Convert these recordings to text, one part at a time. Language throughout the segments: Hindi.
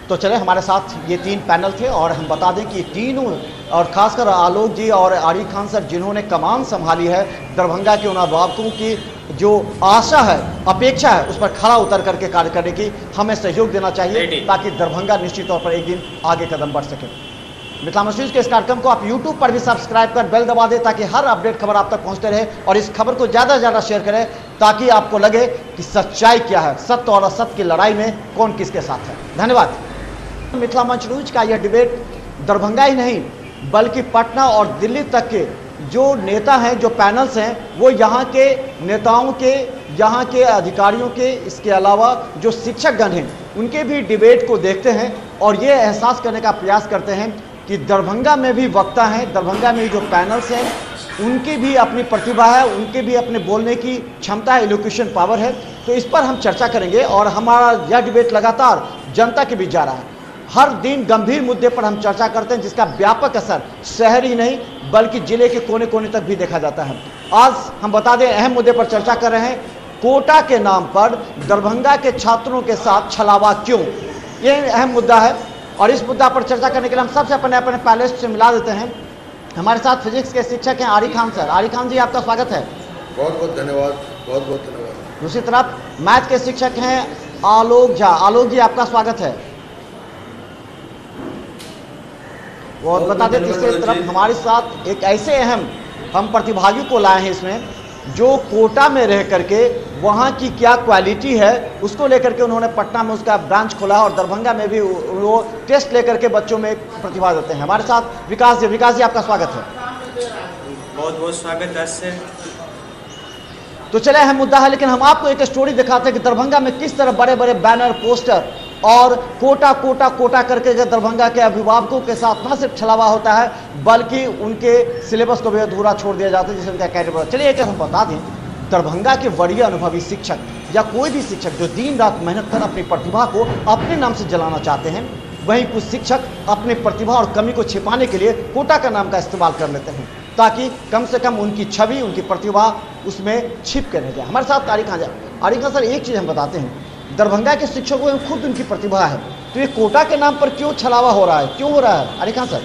तो चले, हमारे साथ ये 3 पैनल थे और हम बता दें कि तीनों, और खासकर आलोक जी और आरिफ खान सर, जिन्होंने कमान संभाली है दरभंगा के उन अभिभावकों की जो आशा है, अपेक्षा है, उस पर खड़ा उतर करके कार्य करने की हमें सहयोग देना चाहिए ताकि दरभंगा निश्चित तौर पर एक दिन आगे कदम बढ़ सके। मिथिला न्यूज़ के इस कार्यक्रम को आप YouTube पर भी सब्सक्राइब कर बेल दबा दें ताकि हर अपडेट खबर आप तक पहुंचते रहे, और इस खबर को ज़्यादा से ज़्यादा शेयर करें ताकि आपको लगे कि सच्चाई क्या है, सत्य और असत्य की लड़ाई में कौन किसके साथ है। धन्यवाद। मिथिला मंच न्यूज का यह डिबेट दरभंगा ही नहीं बल्कि पटना और दिल्ली तक के जो नेता हैं, जो पैनल्स हैं, वो यहाँ के नेताओं के, यहाँ के अधिकारियों के, इसके अलावा जो शिक्षकगण हैं उनके भी डिबेट को देखते हैं और ये एहसास करने का प्रयास करते हैं कि दरभंगा में भी वक्ता हैं, दरभंगा में जो पैनल्स हैं उनकी भी अपनी प्रतिभा है, उनके भी अपने बोलने की क्षमता है, एलोक्यूशन पावर है। तो इस पर हम चर्चा करेंगे और हमारा यह डिबेट लगातार जनता के बीच जा रहा है। हर दिन गंभीर मुद्दे पर हम चर्चा करते हैं जिसका व्यापक असर शहर ही नहीं बल्कि जिले के कोने कोने तक भी देखा जाता है। आज हम बता दें, अहम मुद्दे पर चर्चा कर रहे हैं, कोटा के नाम पर दरभंगा के छात्रों के साथ छलावा क्यों, ये अहम मुद्दा है। और इस मुद्दा पर चर्चा करने के लिए हम सबसे अपने पैनलिस्ट से मिला देते हैं। हमारे साथ फिजिक्स के शिक्षक हैं आरिफ खान सर। आरिफ खान जी, आपका स्वागत है। बहुत बहुत धन्यवाद, बहुत बहुत धन्यवाद। दूसरी तरफ मैथ के शिक्षक हैं आलोक झा। आलोक जी, आपका स्वागत है। और बता दें तीसरी तरफ हमारे साथ एक ऐसे अहम हम प्रतिभागी को लाए हैं इसमें, जो कोटा में रह करके वहाँ की क्या क्वालिटी है उसको लेकर के उन्होंने पटना में उसका ब्रांच खोला और दरभंगा में भी वो टेस्ट लेकर के बच्चों में प्रतिभा देते हैं। हमारे साथ विकास जी। विकास जी, आपका स्वागत है। बहुत बहुत स्वागत है। तो चले, अहम मुद्दा है, लेकिन हम आपको एक स्टोरी दिखाते हैं कि दरभंगा में किस तरह बड़े बड़े बैनर, पोस्टर और कोटा कोटा कोटा करके दरभंगा के अभिभावकों के साथ न सिर्फ छलावा होता है बल्कि उनके सिलेबस को भी अधूरा छोड़ दिया जाता है, जिसे उनका कैरियर। चलिए एक हम बता दें, दरभंगा के वरीय अनुभवी शिक्षक या कोई भी शिक्षक जो दिन रात मेहनत कर अपनी प्रतिभा को अपने नाम से जलाना चाहते हैं, वहीं कुछ शिक्षक अपनी प्रतिभा और कमी को छिपाने के लिए कोटा का नाम का इस्तेमाल कर लेते हैं ताकि कम से कम उनकी छवि, उनकी प्रतिभा उसमें छिप कर रह जाए। हमारे साथ आरिफ खान। आरिफ खान सर, एक चीज़ हम बताते हैं, दरभंगा के शिक्षकों में खुद उनकी प्रतिभा है, तो ये कोटा के नाम पर क्यों छलावा हो रहा है, क्यों हो रहा है? आरिफ खान सर।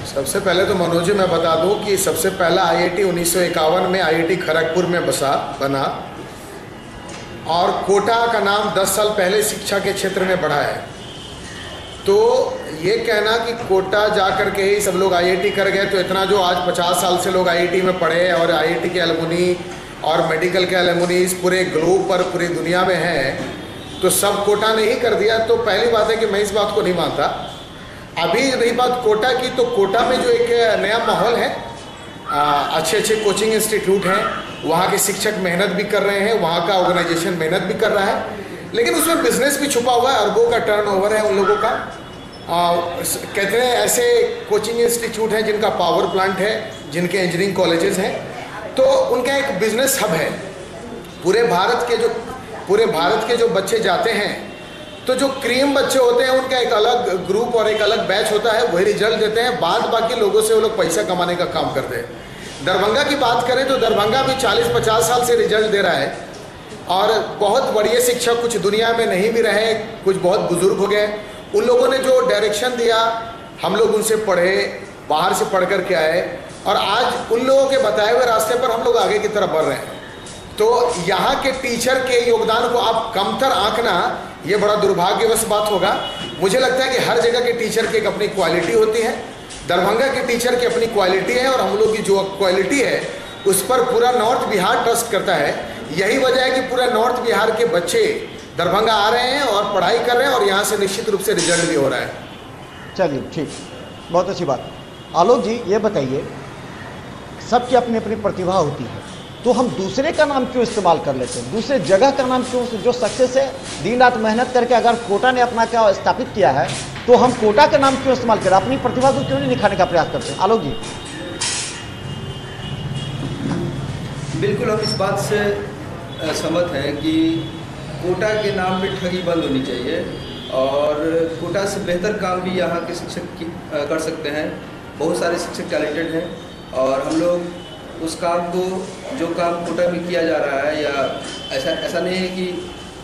सबसे पहले तो मनोज जी मैं बता दूं कि सबसे पहला IIT 1951 में IIT खड़गपुर में बना और कोटा का नाम 10 साल पहले शिक्षा के क्षेत्र में बढ़ा है। तो ये कहना कि कोटा जा कर के ही सब लोग IIT कर गए, तो इतना जो आज 50 साल से लोग IIT में पढ़े और IIT के एलुमनी और मेडिकल के एलुमनी पूरे ग्लोब पर, पूरी दुनिया में है, तो सब कोटा ने ही कर दिया। तो पहली बात है कि मैं इस बात को नहीं मानता। अभी रही बात कोटा की, तो कोटा में जो एक नया माहौल है, अच्छे अच्छे कोचिंग इंस्टीट्यूट हैं, वहाँ के शिक्षक मेहनत भी कर रहे हैं, वहाँ का ऑर्गेनाइजेशन मेहनत भी कर रहा है, लेकिन उसमें बिजनेस भी छुपा हुआ है, अरबों का टर्नओवर है उन लोगों का। कहते हैं ऐसे कोचिंग इंस्टीट्यूट हैं जिनका पावर प्लांट है, जिनके इंजीनियरिंग कॉलेजेस हैं, तो उनका एक बिजनेस हब है। पूरे भारत के जो बच्चे जाते हैं, तो जो क्रीम बच्चे होते हैं उनका एक अलग ग्रुप और एक अलग बैच होता है, वही रिजल्ट देते हैं, बाद बाकी लोगों से वो लोग पैसा कमाने का काम करते हैं। दरभंगा की बात करें तो दरभंगा भी 40-50 साल से रिजल्ट दे रहा है और बहुत बढ़िया शिक्षक कुछ दुनिया में नहीं भी रहे, कुछ बहुत बुजुर्ग हो गए, उन लोगों ने जो डायरेक्शन दिया, हम लोग उनसे पढ़े, बाहर से पढ़ कर के आए और आज उन लोगों के बताए हुए रास्ते पर हम लोग आगे की तरफ बढ़ रहे हैं। तो यहाँ के टीचर के योगदान को आप कमतर आंकना, ये बड़ा दुर्भाग्यवश बात होगा। मुझे लगता है कि हर जगह के टीचर की एक अपनी क्वालिटी होती है, दरभंगा के टीचर की अपनी क्वालिटी है और हम लोग की जो क्वालिटी है उस पर पूरा नॉर्थ बिहार ट्रस्ट करता है। यही वजह है कि पूरा नॉर्थ बिहार के बच्चे दरभंगा आ रहे हैं और पढ़ाई कर रहे हैं और यहाँ से निश्चित रूप से रिजल्ट भी हो रहा है। चलिए ठीक, बहुत अच्छी बात। आलोक जी, ये बताइए, सबकी अपनी अपनी प्रतिभा होती है, तो हम दूसरे का नाम क्यों इस्तेमाल कर लेते हैं, दूसरे जगह का नाम क्यों? जो सक्सेस है, दिन रात मेहनत करके अगर कोटा ने अपना क्या स्थापित किया है, तो हम कोटा का नाम क्यों इस्तेमाल करें? अपनी प्रतिभा को क्यों नहीं निखारने का प्रयास करते हैं? आलोक जी। बिल्कुल, हम इस बात से सहमत हैं कि कोटा के नाम पे ठगी बंद होनी चाहिए और कोटा से बेहतर काम भी यहाँ के शिक्षक कर सकते हैं। बहुत सारे शिक्षक टैलेंटेड हैं और हम लोग उस काम को, जो काम कोटा में किया जा रहा है, या ऐसा नहीं है कि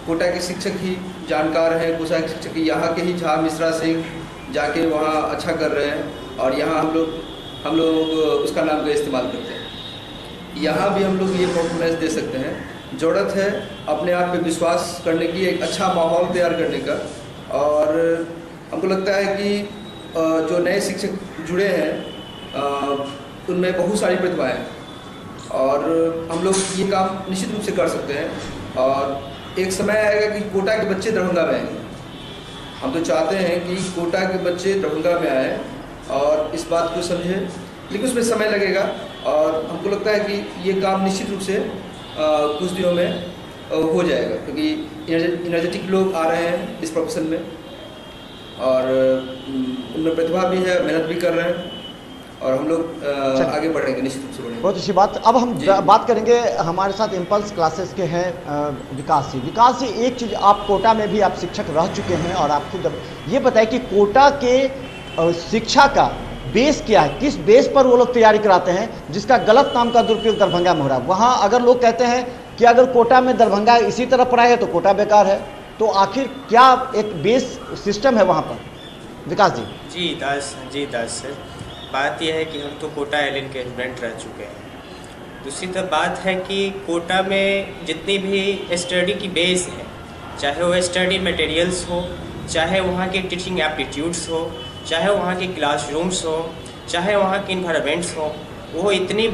कोटा के शिक्षक ही जानकार हैं, कोटा के शिक्षक यहाँ के ही झा मिश्रा सिंह जाके वहाँ अच्छा कर रहे हैं और यहाँ हम लोग उसका नाम का इस्तेमाल करते हैं। यहाँ भी हम लोग ये परफॉर्मेंस दे सकते हैं। ज़रूरत है अपने आप पे विश्वास करने की, एक अच्छा माहौल तैयार करने का। और हमको लगता है कि जो नए शिक्षक जुड़े हैं उनमें बहुत सारी प्रतिभाएं हैं और हम लोग ये काम निश्चित रूप से कर सकते हैं। और एक समय आएगा कि कोटा के बच्चे दरभंगा में आएंगे। हम तो चाहते हैं कि कोटा के बच्चे दरभंगा में आए और इस बात को समझें, लेकिन उसमें समय लगेगा और हमको लगता है कि ये काम निश्चित रूप से कुछ दिनों में हो जाएगा, क्योंकि एनर्जेटिक लोग आ रहे हैं इस प्रोफेशन में और उनमें प्रतिभा भी है, मेहनत भी कर रहे हैं और हम लोग आगे बढ़ेंगे, निश्चित रूप से बढ़ेंगे। बहुत अच्छी बात। अब हम बात करेंगे, हमारे साथ इम्पल्स क्लासेस के हैं विकास जी। विकास जी, एक चीज़, आप कोटा में भी आप शिक्षक रह चुके हैं और आप खुद ये बताएं कि कोटा के शिक्षा का बेस क्या है, किस बेस पर वो लोग तैयारी कराते हैं जिसका गलत नाम का दुरुपयोग दरभंगा में हो रहा है। वहाँ अगर लोग कहते हैं कि अगर कोटा में दरभंगा इसी तरह पढ़ाई है तो कोटा बेकार है, तो आखिर क्या एक बेस सिस्टम है वहाँ पर? विकास जी। जी दास सर, बात यह है कि हम तो कोटा एलिन के स्टूडेंट रह चुके हैं। दूसरी तरफ बात है कि कोटा में जितनी भी स्टडी की बेस है, चाहे वो स्टडी मटेरियल्स हो, चाहे वहाँ के टीचिंग एप्टीट्यूड्स हो, चाहे वहाँ के क्लासरूम्स हो, चाहे वहाँ के इन्वायरमेंट्स हो, वो इतनी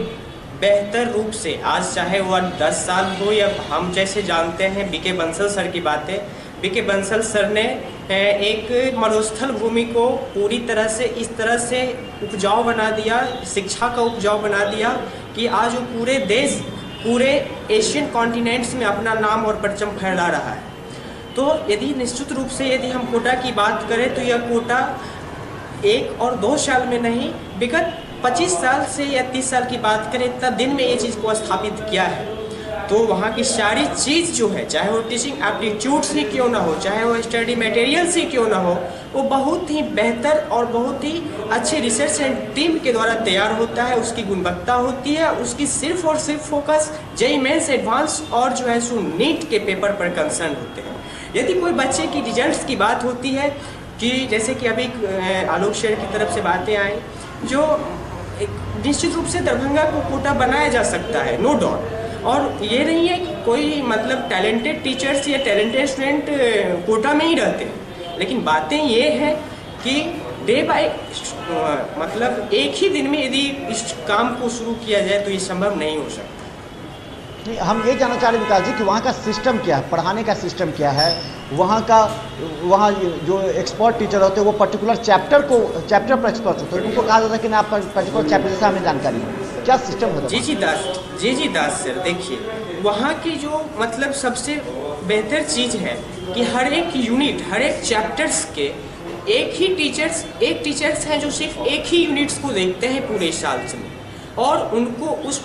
बेहतर रूप से आज, चाहे वह 10 साल हो या हम जैसे जानते हैं बीके बंसल सर की बातें। बीके बंसल सर ने एक मरुस्थल भूमि को पूरी तरह से इस तरह से उपजाऊ बना दिया, शिक्षा का उपजाऊ बना दिया कि आज वो पूरे देश, पूरे एशियन कॉन्टिनेंट्स में अपना नाम और परचम फहरा रहा है। तो यदि निश्चित रूप से यदि हम कोटा की बात करें तो यह कोटा 1 और 2 साल में नहीं, विगत 25 साल से या 30 साल की बात करें, इतना दिन में ये चीज़ को स्थापित किया है। तो वहाँ की सारी चीज़ जो है, चाहे वो टीचिंग एप्टीट्यूड्स ही क्यों ना हो, चाहे वो स्टडी मटेरियल्स ही क्यों ना हो, वो बहुत ही बेहतर और बहुत ही अच्छे रिसर्च एंड टीम के द्वारा तैयार होता है। उसकी गुणवत्ता होती है, उसकी सिर्फ और सिर्फ फोकस जेईई मेंस एडवांस और जो है सो नीट के पेपर पर कंसर्न होते हैं। यदि कोई बच्चे की रिजल्ट्स की बात होती है कि जैसे कि अभी आलोक शेर की तरफ से बातें आई, जो निश्चित रूप से दरभंगा को कोटा बनाया जा सकता है, नो डाउट। और ये नहीं है कि कोई मतलब टैलेंटेड टीचर्स या टैलेंटेड स्टूडेंट कोटा में ही रहते हैं, लेकिन बातें ये हैं कि डे बाय मतलब एक ही दिन में यदि इस काम को शुरू किया जाए तो ये संभव नहीं हो सकता। हम ये जानना चाह रहे हैं विकास जी कि वहाँ का सिस्टम क्या है, पढ़ाने का सिस्टम क्या है, वहाँ जो एक्सपर्ट टीचर होते हैं वो पर्टिकुलर चैप्टर पर एक्सपर्ट होते हैं, उनको कहा जाता है कि ना आप पर्टिकुलर चैप्टर जैसा हमें जानकारी है, क्या सिस्टम होता है? जी दास सर, देखिए वहाँ की जो मतलब सबसे बेहतर चीज़ है कि हर एक यूनिट, हर एक चैप्टर्स के एक टीचर्स हैं जो सिर्फ एक ही यूनिट्स को देखते हैं पूरे साल में, और उनको उस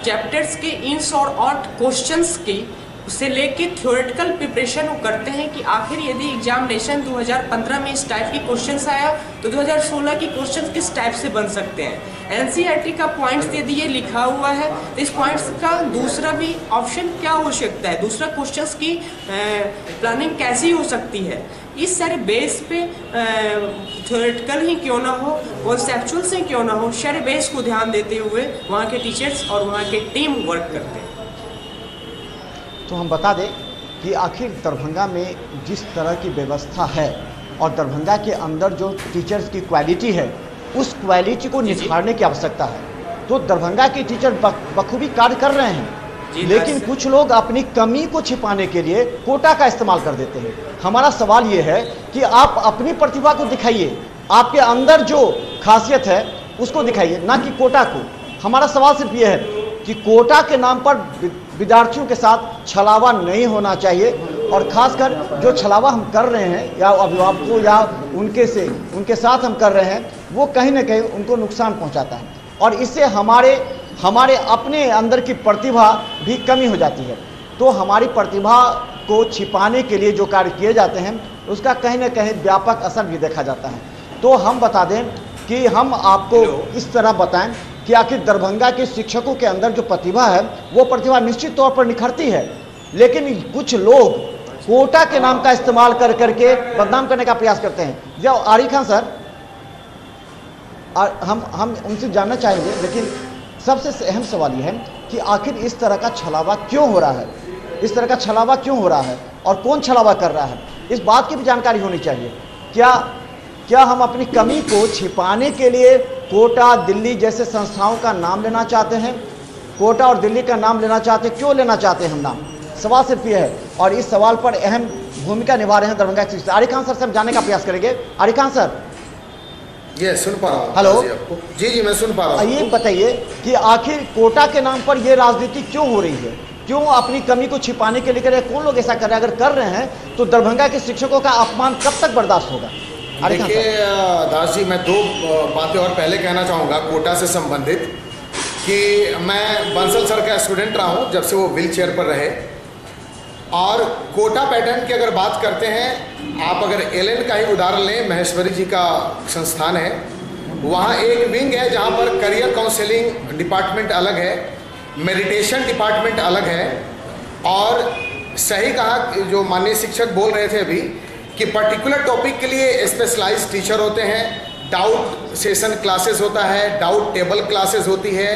चैप्टर्स के इंस और आउट क्वेश्चंस की से लेके थ्योरेटिकल प्रिपरेशन वो करते हैं कि आखिर यदि एग्जामिनेशन 2015 में इस टाइप की क्वेश्चंस आया तो 2016 की क्वेश्चंस किस टाइप से बन सकते हैं। एनसीईआरटी का पॉइंट्स यदि ये लिखा हुआ है तो इस पॉइंट्स का दूसरा भी ऑप्शन क्या हो सकता है, दूसरा क्वेश्चंस की प्लानिंग कैसी हो सकती है। इस सारे बेस पे थ्योरेटिकल ही क्यों ना हो, कॉन्सेप्चुअल से क्यों ना हो, सारे बेस को ध्यान देते हुए वहाँ के टीचर्स और वहाँ के टीम वर्क करते हैं। तो हम बता दें कि आखिर दरभंगा में जिस तरह की व्यवस्था है और दरभंगा के अंदर जो टीचर्स की क्वालिटी है, उस क्वालिटी को निखारने की आवश्यकता है। तो दरभंगा के टीचर बखूबी कार्य कर रहे हैं, लेकिन कुछ लोग अपनी कमी को छिपाने के लिए कोटा का इस्तेमाल कर देते हैं। हमारा सवाल ये है कि आप अपनी प्रतिभा को दिखाइए, आपके अंदर जो खासियत है उसको दिखाइए, ना कि कोटा को। हमारा सवाल सिर्फ ये है कि कोटा के नाम पर विद्यार्थियों के साथ छलावा नहीं होना चाहिए, और खासकर जो छलावा हम कर रहे हैं या अभिभावकों या उनके साथ हम कर रहे हैं, वो कहीं ना कहीं उनको नुकसान पहुंचाता है और इससे हमारे अपने अंदर की प्रतिभा भी कमी हो जाती है। तो हमारी प्रतिभा को छिपाने के लिए जो कार्य किए जाते हैं उसका कहीं ना कहीं व्यापक असर भी देखा जाता है। तो हम बता दें कि हम आपको इस तरह बताएं कि आखिर दरभंगा के शिक्षकों के अंदर जो प्रतिभा है वो प्रतिभा निश्चित तौर पर निखरती है, लेकिन कुछ लोग कोटा के नाम का इस्तेमाल कर करके बदनाम करने का प्रयास करते हैं। जब आरिफ खान सर, हम उनसे जानना चाहेंगे, लेकिन सबसे अहम सवाल यह है कि आखिर इस तरह का छलावा क्यों हो रहा है, इस तरह का छलावा क्यों हो रहा है और कौन छलावा कर रहा है, इस बात की भी जानकारी होनी चाहिए। क्या हम अपनी कमी को छिपाने के लिए कोटा, दिल्ली जैसे संस्थाओं का नाम लेना चाहते हैं? कोटा और दिल्ली का नाम लेना चाहते हैं, क्यों लेना चाहते हैं हम नाम? सवाल सिर्फ ये है, और इस सवाल पर अहम भूमिका निभा रहे हैं दरभंगा के शिक्षक आरिफ खान सर से हम जानने का प्रयास करेंगे। आरिफ खान सर, ये सुन पा रहा हूँ। हेलो जी मैं सुन पा रहा हूँ। ये बताइए कि आखिर कोटा के नाम पर यह राजनीति क्यों हो रही है? क्यों अपनी कमी को छिपाने के लिए कर रहे हैं? कौन लोग ऐसा कर रहे हैं? अगर कर रहे हैं तो दरभंगा के शिक्षकों का अपमान कब तक बर्दाश्त होगा? देखिए दास जी, मैं दो बातें और पहले कहना चाहूँगा कोटा से संबंधित, कि मैं बंसल सर का स्टूडेंट रहा हूँ जब से वो व्हील चेयर पर रहे। और कोटा पैटर्न की अगर बात करते हैं, आप अगर एलएन का ही उदाहरण लें, महेश्वरी जी का संस्थान है, वहाँ एक विंग है जहाँ पर करियर काउंसलिंग डिपार्टमेंट अलग है, मेडिटेशन डिपार्टमेंट अलग है। और सही कहा जो माननीय शिक्षक बोल रहे थे अभी कि पर्टिकुलर टॉपिक के लिए स्पेशलाइज्ड टीचर होते हैं, डाउट सेशन क्लासेस होता है, डाउट टेबल क्लासेस होती है,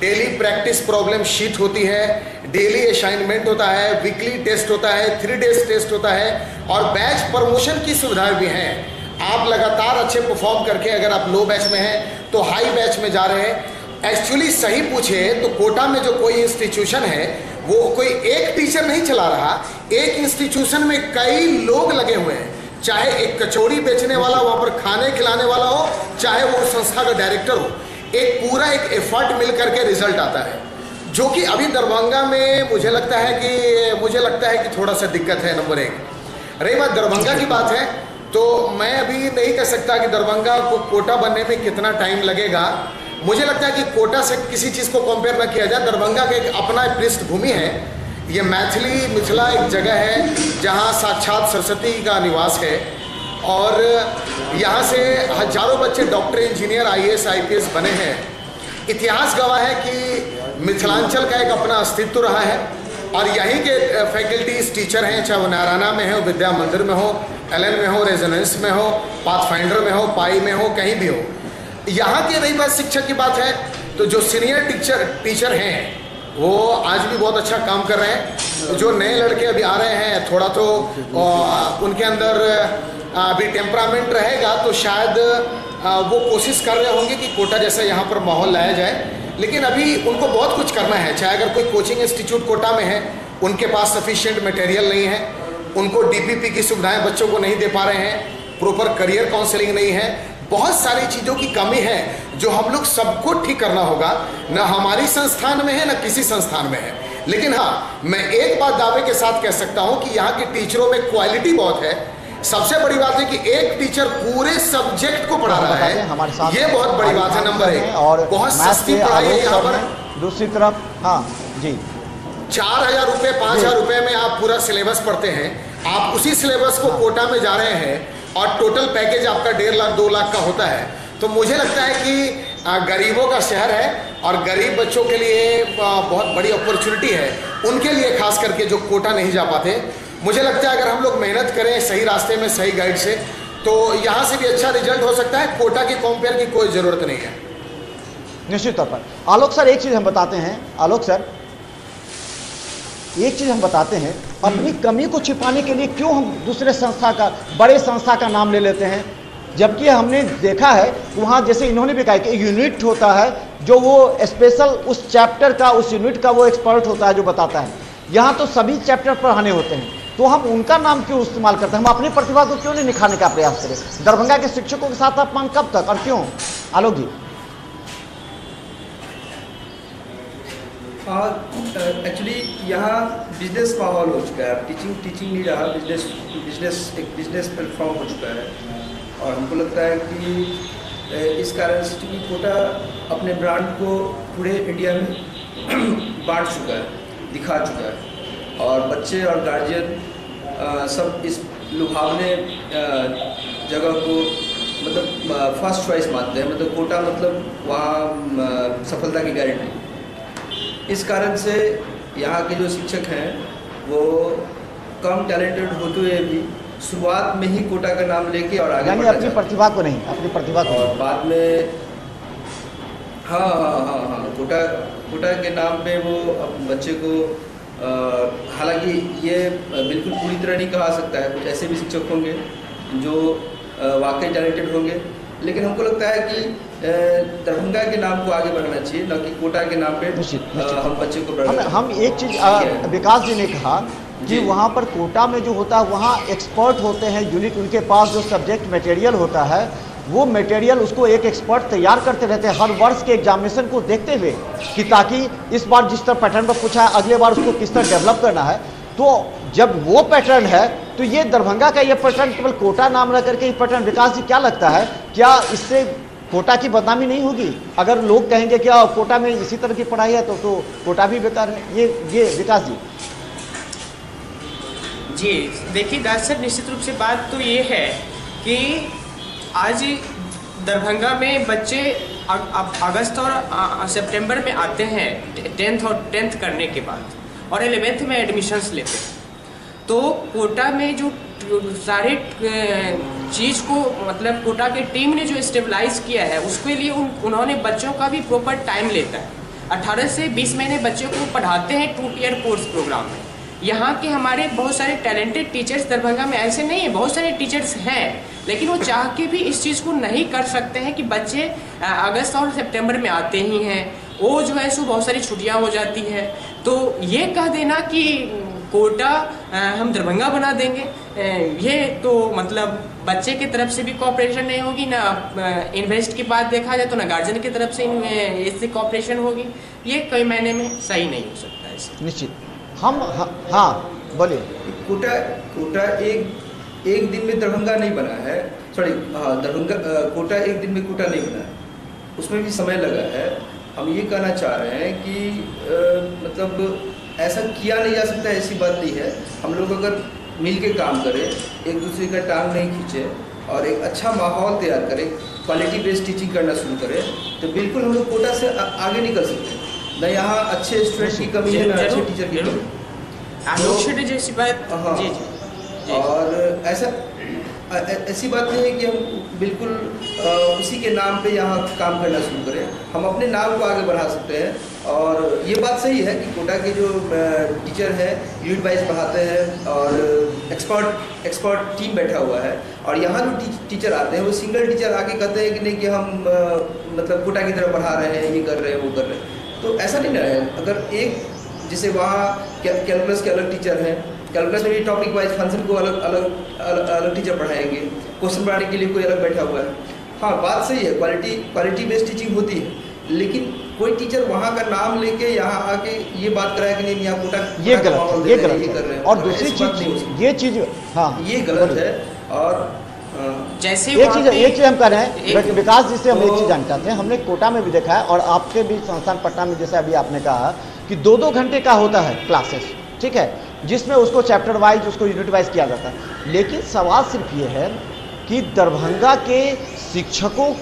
डेली प्रैक्टिस प्रॉब्लम शीट होती है, डेली असाइनमेंट होता है, वीकली टेस्ट होता है, 3 डेज टेस्ट होता है, और बैच प्रमोशन की सुविधाएं भी हैं। आप लगातार अच्छे परफॉर्म करके अगर आप लो बैच में हैं तो हाई बैच में जा रहे हैं। एक्चुअली सही पूछे तो कोटा में जो कोई इंस्टीट्यूशन है वो कोई एक टीचर नहीं चला रहा, एक इंस्टीट्यूशन में कई लोग लगे हुए हैं। चाहे एक कचौड़ी बेचने वाला वहाँ पर खाने खिलाने वाला हो, चाहे वो संस्था का डायरेक्टर हो, एक पूरा एक एफर्ट मिल करके रिजल्ट आता है, जो कि अभी दरभंगा में मुझे लगता है कि थोड़ा सा दिक्कत है। नंबर 1 रही बात दरभंगा की बात है, तो मैं अभी नहीं कह सकता कि दरभंगा को कोटा बनने में कितना टाइम लगेगा। मुझे लगता है कि कोटा से किसी चीज़ को कंपेयर न किया जाए। दरभंगा का एक अपना पृष्ठभूमि है, ये मिथिला एक जगह है जहाँ साक्षात सरस्वती का निवास है, और यहाँ से हजारों बच्चे डॉक्टर, इंजीनियर, IAS IPS बने हैं। इतिहास गवाह है कि मिथिलांचल का एक अपना अस्तित्व रहा है, और यहीं के फैकल्टीज टीचर हैं, चाहे वो नारायणा में हो, विद्या मंदिर में हो, LN में हो, रेजोनेंस में हो, पाथफाइंडर में हो, पाई में हो, कहीं भी हो। यहाँ की रही बात शिक्षक की बात है, तो जो सीनियर टीचर हैं वो आज भी बहुत अच्छा काम कर रहे हैं। जो नए लड़के अभी आ रहे हैं, थोड़ा तो उनके अंदर अभी टेम्परामेंट रहेगा, तो शायद वो कोशिश कर रहे होंगे कि कोटा जैसा यहाँ पर माहौल लाया जाए। लेकिन अभी उनको बहुत कुछ करना है। चाहे अगर कोई कोचिंग इंस्टीट्यूट कोटा में है, उनके पास सफिशिएंट मटेरियल नहीं है, उनको DPP की सुविधाएं बच्चों को नहीं दे पा रहे हैं, प्रॉपर करियर काउंसलिंग नहीं है, बहुत सारी चीज़ों की कमी है जो हम लोग सबको ठीक करना होगा। ना हमारी संस्थान में है, ना किसी संस्थान में है। लेकिन हाँ, मैं एक बात दावे के साथ कह सकता हूँ कि यहाँ के टीचरों में क्वालिटी बहुत है। सबसे बड़ी बात है कि एक टीचर पूरे सब्जेक्ट को पढ़ा रहा है, हमारे साथ ये बहुत बड़ी बात है। नंबर 1, और बहुत सस्ती पढ़ाई है यहाँ पर। दूसरी तरफ हाँ जी, 4,000 रुपये 5,000 रुपये में आप पूरा सिलेबस पढ़ते हैं। आप उसी सिलेबस को कोटा में जा रहे हैं और टोटल पैकेज आपका 1.5 लाख 2 लाख का होता है। तो मुझे लगता है कि गरीबों का शहर है, और गरीब बच्चों के लिए बहुत बड़ी अपॉर्चुनिटी है, उनके लिए खास करके जो कोटा नहीं जा पाते। मुझे लगता है अगर हम लोग मेहनत करें सही रास्ते में, सही गाइड से, तो यहाँ से भी अच्छा रिजल्ट हो सकता है। कोटा की कंपेयर की कोई ज़रूरत नहीं है। निश्चित तौर पर। आलोक सर एक चीज़ हम बताते हैं, आलोक सर एक चीज़ हम बताते हैं, अपनी कमी को छिपाने के लिए क्यों हम दूसरे संस्था का, बड़े संस्था का नाम ले लेते हैं, जबकि हमने देखा है वहाँ जैसे इन्होंने भी कहा कि यूनिट होता है जो वो स्पेशल उस चैप्टर का, उस यूनिट का वो एक्सपर्ट होता है जो बताता है। यहाँ तो सभी चैप्टर पढ़ाने होते हैं, तो हम उनका नाम क्यों इस्तेमाल करते हैं? हम अपनी प्रतिभा को क्यों नहीं निखारने का प्रयास करें? दरभंगा के शिक्षकों के साथ अपमान कब तक और क्यों? आलोक जी। एक्चुअली यहाँ बिजनेस माहौल हो चुका है। टीचिंग नहीं रहा, एक बिजनेस प्लेटफॉर्म हो चुका है। और हमको लगता है कि इस कारण से क्योंकि कोटा अपने ब्रांड को पूरे इंडिया में बांट चुका है, दिखा चुका है, और बच्चे और गार्जियन सब इस लुभावने जगह को मतलब फर्स्ट चॉइस मानते हैं। मतलब कोटा मतलब वहाँ सफलता की गारंटी। इस कारण से यहाँ के जो शिक्षक हैं वो कम टैलेंटेड होते हुए भी शुरुआत में ही कोटा का नाम लेके और आगे यानी अपनी प्रतिभा को नहीं, अपनी प्रतिभा को और बाद में हाँ कोटा के नाम पे वो बच्चे को हालांकि ये बिल्कुल पूरी तरह नहीं कहा सकता है, कुछ ऐसे भी शिक्षक होंगे जो वाकई टैलेंटेड होंगे, लेकिन हमको लगता है कि दरभंगा के नाम को आगे बढ़ाना चाहिए, न कि कोटा के नाम पे निश्चित हम बच्चे को हम एक चीज़ विकास जी ने कहा कि वहाँ पर कोटा में जो होता है वहाँ एक्सपर्ट होते हैं, यूनिक, उनके पास जो सब्जेक्ट मटेरियल होता है वो मटेरियल उसको एक एक्सपर्ट तैयार करते रहते हैं हर वर्ष के एग्जामिनेशन को देखते हुए कि ताकि इस बार जिस तरह पैटर्न पर पूछा है अगले बार उसको किस तरह डेवलप करना है। तो जब वो पैटर्न है तो ये दरभंगा का ये पैटर्न केवल कोटा नाम रख करके ये पैटर्न, विकास जी क्या लगता है क्या इससे कोटा की बदनामी नहीं होगी? अगर लोग कहेंगे कि कोटा में इसी तरह की पढ़ाई है तो कोटा भी बेकार है। ये विकास जी जी देखिए दरअसल निश्चित रूप से बात तो ये है कि आज दरभंगा में बच्चे अगस्त और सितंबर में आते हैं 10th करने के बाद और 11th में एडमिशन्स लेते हैं। तो कोटा में जो सारे चीज़ को मतलब कोटा के टीम ने जो स्टेबलाइज किया है उसके लिए उन्होंने बच्चों का भी प्रॉपर टाइम लेता है। 18 से 20 महीने बच्चों को पढ़ाते हैं 2 ईयर कोर्स प्रोग्राम में। यहाँ के हमारे बहुत सारे टैलेंटेड टीचर्स दरभंगा में ऐसे नहीं है, बहुत सारे टीचर्स हैं लेकिन वो चाह के भी इस चीज़ को नहीं कर सकते हैं कि बच्चे अगस्त और सितंबर में आते ही हैं, वो जो है सो बहुत सारी छुट्टियाँ हो जाती है। तो ये कह देना कि कोटा हम दरभंगा बना देंगे, ये तो मतलब बच्चे की तरफ से भी कोऑपरेशन नहीं होगी, ना इन्वेस्ट की बात देखा जाए तो ना गार्जियन की तरफ से इससे कोऑपरेशन होगी, ये कई महीने में सही नहीं हो सकता है इससे। निश्चित हम हाँ बोलिए। कोटा एक दिन में दरभंगा नहीं बना है, सॉरी दरभंगा कोटा एक दिन में कोटा नहीं बना है, उसमें भी समय लगा है। हम ये कहना चाह रहे हैं कि मतलब ऐसा किया नहीं जा सकता, ऐसी बात नहीं है। हम लोग अगर मिल के काम करें, एक दूसरे का टांग नहीं खींचे और एक अच्छा माहौल तैयार करें, क्वालिटी बेस्ड टीचिंग करना शुरू करें, तो बिल्कुल हम लोग कोटा से आगे निकल सकते हैं। न यहाँ अच्छे स्टूडेंट की कमी है, न अच्छे टीचर की कमी जैसी बात। हाँ जी। और ऐसी बात नहीं है कि हम बिल्कुल उसी के नाम पे यहाँ काम करना शुरू करें, हम अपने नाम को आगे बढ़ा सकते हैं। और ये बात सही है कि कोटा के जो टीचर है यूनिट वाइज पढ़ाते हैं और एक्सपर्ट टीम बैठा हुआ है, और यहाँ जो टीचर आते हैं वो सिंगल टीचर आके कहते हैं कि नहीं कि हम मतलब कोटा की तरफ बढ़ा रहे हैं, ये कर रहे हैं, वो कर रहे हैं। तो ऐसा नहीं ना है। अगर एक जैसे वहाँ कैलकुलस के अलग टीचर हैं, कैलकुलस में भी टॉपिक वाइज फंक्शन को अलग टीचर पढ़ाएंगे, क्वेश्चन बनाने के लिए कोई अलग बैठा हुआ है। हाँ बात सही है, क्वालिटी बेस्ड टीचिंग होती है, लेकिन कोई टीचर वहाँ का नाम लेके यहाँ आके ये बात कराया कि नहीं यहाँ कोटा ये गलत ये कर रहे हैं। और दूसरी चीज ये चीज हाँ ये गलत है। और जैसे एक चीज हम कर रहे हैं विकास जी से हम एक चीज जानना चाहते हैं। हमने कोटा में भी देखा है और आपके भी संस्थान पटना में जैसे अभी आपने कहा कि 2-2 घंटे का होता है क्लासेस, ठीक है, जिसमें उसको चैप्टर वाइज उसको यूनिट वाइज किया जाता है। लेकिन सवाल सिर्फ ये है कि दरभंगा के शिक्षकों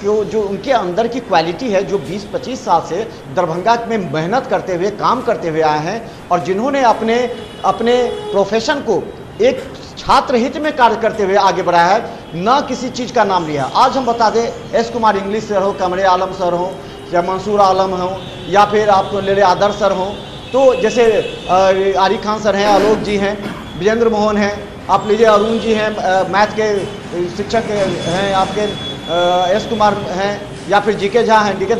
को जो उनके अंदर की क्वालिटी है, जो 20-25 साल से दरभंगा में मेहनत करते हुए काम करते हुए आए हैं और जिन्होंने अपने प्रोफेशन को एक छात्र हित में कार्य करते हुए आगे बढ़ाया है, न किसी चीज़ का नाम लिया। आज हम बता दें एस कुमार इंग्लिश सर हो, कमरे आलम सर हो, या मंसूर आलम हो, या फिर आप ले आदर्श सर हो, तो जैसे आरिफ खान सर हैं, आलोक जी हैं, विजेंद्र मोहन हैं, आप लीजिए अरुण जी हैं, मैथ के शिक्षक हैं आपके, एस कुमार हैं, या फिर जीके झा हैं, डीके,